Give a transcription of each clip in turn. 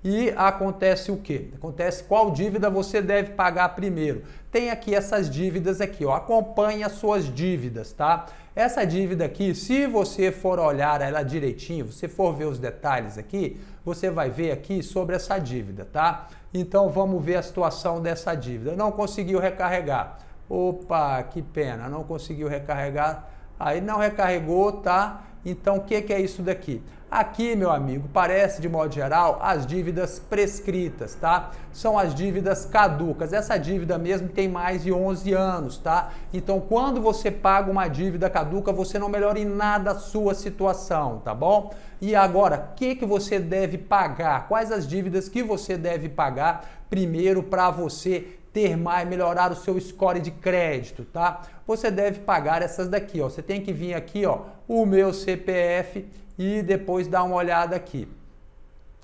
E acontece o quê? Acontece qual dívida você deve pagar primeiro. Tem aqui essas dívidas aqui, ó. Acompanhe as suas dívidas, tá? Essa dívida aqui, se você for olhar ela direitinho, você for ver os detalhes aqui, você vai ver aqui sobre essa dívida, tá? Então vamos ver a situação dessa dívida. Não conseguiu recarregar. Opa, que pena, não conseguiu recarregar. Aí não recarregou, tá? Então o que é isso daqui? Aqui, meu amigo, parece de modo geral as dívidas prescritas, tá? São as dívidas caducas. Essa dívida mesmo tem mais de 11 anos, tá? Então, quando você paga uma dívida caduca, você não melhora em nada a sua situação, tá bom? E agora, o que você deve pagar? Quais as dívidas que você deve pagar primeiro para você ter mais, melhorar o seu score de crédito, tá? Você deve pagar essas daqui, ó. Você tem que vir aqui, ó, o meu CPF e depois dar uma olhada aqui.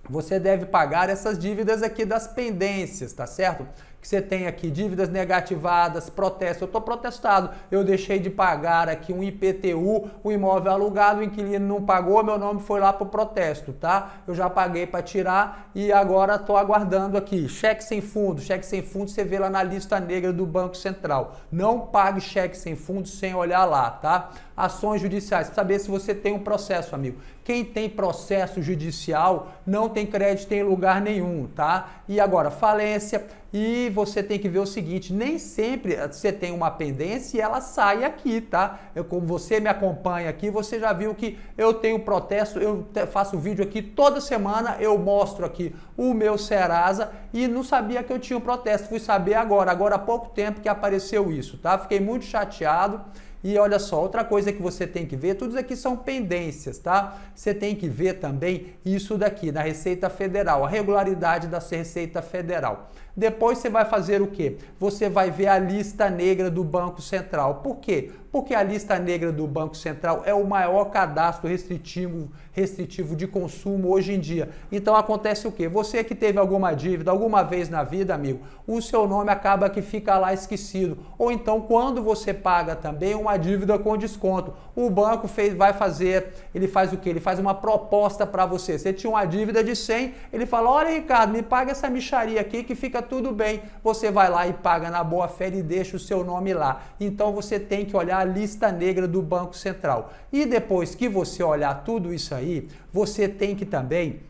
Você deve pagar essas dívidas aqui das pendências, tá certo? Que você tem aqui dívidas negativadas, protesto. Eu estou protestado, eu deixei de pagar aqui um IPTU, o imóvel alugado, o inquilino não pagou, meu nome foi lá para o protesto, tá? Eu já paguei para tirar e agora estou aguardando aqui. Cheque sem fundo você vê lá na lista negra do Banco Central. Não pague cheque sem fundo sem olhar lá, tá? Ações judiciais, para saber se você tem um processo, amigo. Quem tem processo judicial não tem crédito em lugar nenhum, tá? E agora, falência, e você tem que ver o seguinte, nem sempre você tem uma pendência e ela sai aqui, tá? Como você me acompanha aqui, você já viu que eu tenho protesto, eu faço vídeo aqui toda semana, eu mostro aqui o meu Serasa e não sabia que eu tinha um protesto, fui saber agora há pouco tempo que apareceu isso, tá? Fiquei muito chateado. E olha só, outra coisa que você tem que ver, tudo isso aqui são pendências, tá? Você tem que ver também isso daqui, da Receita Federal, a regularidade da Receita Federal. Depois você vai fazer o quê? Você vai ver a lista negra do Banco Central. Por quê? Porque a lista negra do Banco Central é o maior cadastro restritivo de consumo hoje em dia. Então acontece o quê? Você que teve alguma dívida alguma vez na vida, amigo, o seu nome acaba que fica lá esquecido. Ou então quando você paga também uma dívida com desconto, o banco ele faz o quê? Ele faz uma proposta para você. Você tinha uma dívida de 100, ele fala, olha Ricardo, me paga essa mixaria aqui que fica tudo bem. Você vai lá e paga na boa fé e deixa o seu nome lá. Então você tem que olhar a lista negra do Banco Central. E depois que você olhar tudo isso aí, você tem que também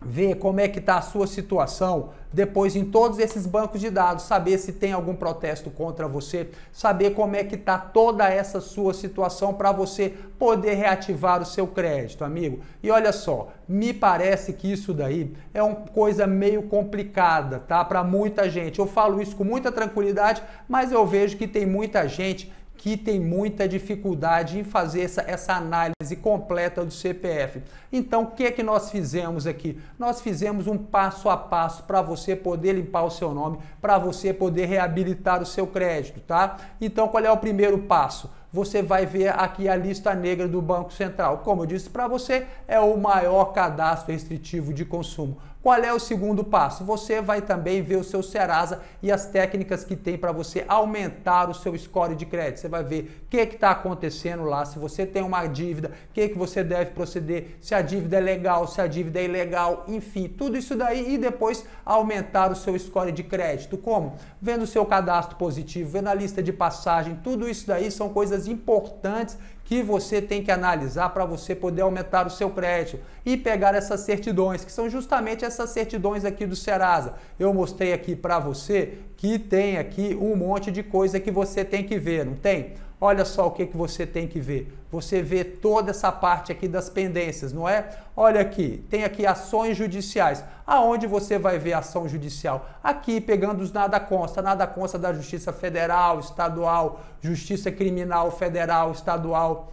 ver como é que está a sua situação depois em todos esses bancos de dados, saber se tem algum protesto contra você, saber como é que está toda essa sua situação para você poder reativar o seu crédito, amigo. E olha só, me parece que isso daí é uma coisa meio complicada, tá? Para muita gente. Eu falo isso com muita tranquilidade, mas eu vejo que tem muita gente que tem muita dificuldade em fazer essa análise completa do CPF. Então, o que nós fizemos aqui? Nós fizemos um passo a passo para você poder limpar o seu nome, para você poder reabilitar o seu crédito, tá? Então, qual é o primeiro passo? Você vai ver aqui a lista negra do Banco Central. Como eu disse para você, é o maior cadastro restritivo de consumo. Qual é o segundo passo? Você vai também ver o seu Serasa e as técnicas que tem para você aumentar o seu score de crédito. Você vai ver o que está acontecendo lá, se você tem uma dívida, o que você deve proceder, se a dívida é legal, se a dívida é ilegal, enfim, tudo isso daí e depois aumentar o seu score de crédito. Como? Vendo o seu cadastro positivo, vendo a lista de passagem, tudo isso daí são coisas importantes que você tem que analisar para você poder aumentar o seu crédito e pegar essas certidões, que são justamente essas certidões aqui do Serasa. Eu mostrei aqui para você que tem aqui um monte de coisa que você tem que ver, não tem? Olha só o que você tem que ver. Você vê toda essa parte aqui das pendências, não é? Olha aqui, tem aqui ações judiciais. Aonde você vai ver ação judicial? Aqui, pegando os nada consta da Justiça Federal, Estadual, Justiça Criminal Federal, Estadual,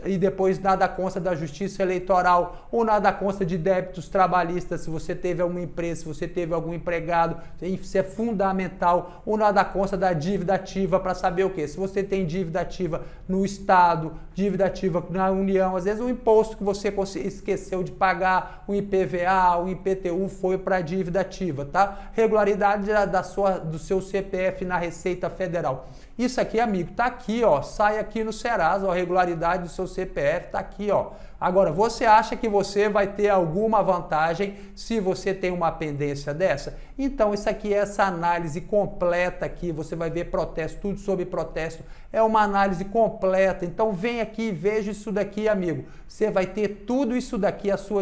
e depois nada consta da Justiça Eleitoral, ou nada consta de débitos trabalhistas, se você teve alguma empresa, se você teve algum empregado, isso é fundamental, ou nada consta da dívida ativa, para saber o quê? Se você tem dívida ativa no Estado, dívida ativa na União, às vezes o imposto que você esqueceu de pagar, o IPVA, o IPTU foi para dívida ativa, tá? Regularidade do seu CPF na Receita Federal. Isso aqui, amigo, tá aqui, ó, sai aqui no Serasa, a regularidade do seu CPF tá aqui, ó. Agora, você acha que você vai ter alguma vantagem se você tem uma pendência dessa? Então, isso aqui é essa análise completa aqui, você vai ver protesto, tudo sobre protesto, é uma análise completa. Então, vem aqui e veja isso daqui, amigo. Você vai ter tudo isso daqui à sua disposição.